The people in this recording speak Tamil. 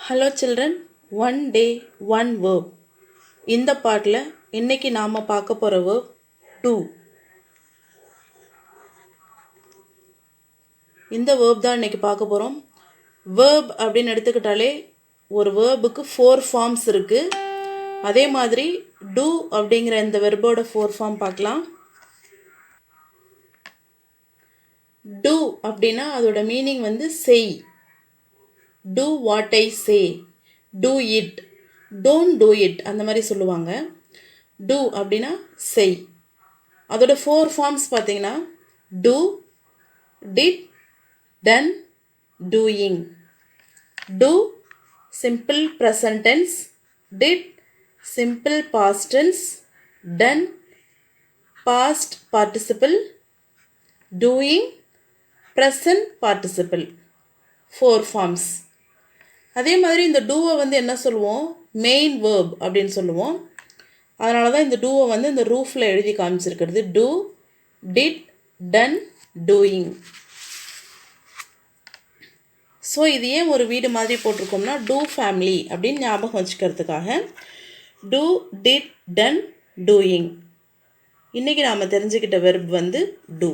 Hello children, one day one verb. இந்த பாட்டில் இன்றைக்கி நாம் பார்க்க போகிற வேர்ப் டூ. இந்த வேர்ப் தான் இன்றைக்கி பார்க்க போகிறோம். வேர்ப் அப்படின்னு எடுத்துக்கிட்டாலே ஒரு வேர்புக்கு 4 ஃபார்ம்ஸ் இருக்குது. அதே மாதிரி டூ அப்படிங்கிற இந்த வெர்போட 4 ஃபார்ம் பார்க்கலாம். டூ அப்படின்னா அதோட மீனிங் வந்து செய். Do what I say, do it, don't do it அந்த மாதிரி சொல்லுவாங்க. Do அப்படின்னா செய். அதோட 4 ஃபார்ம்ஸ் பார்த்தீங்கன்னா do, did, done, doing. Do simple present tense, did simple past tense, done past participle, doing present participle. 4 forms. அதே மாதிரி இந்த டூவை வந்து என்ன சொல்லுவோம், மெயின் வேர்ப் அப்படின்னு சொல்லுவோம். அதனால தான் இந்த டூவை வந்து இந்த ரூஃபில் எழுதி காமிச்சிருக்கிறது. Do, did, done, doing. So இது ஏன் ஒரு வீடு மாதிரி போட்டிருக்கோம்னா டூ ஃபேமிலி அப்படின்னு ஞாபகம் வச்சுக்கிறதுக்காக. Do, did, done, doing. இன்றைக்கி நாம் தெரிஞ்சுக்கிட்ட வெர்ப் வந்து டூ.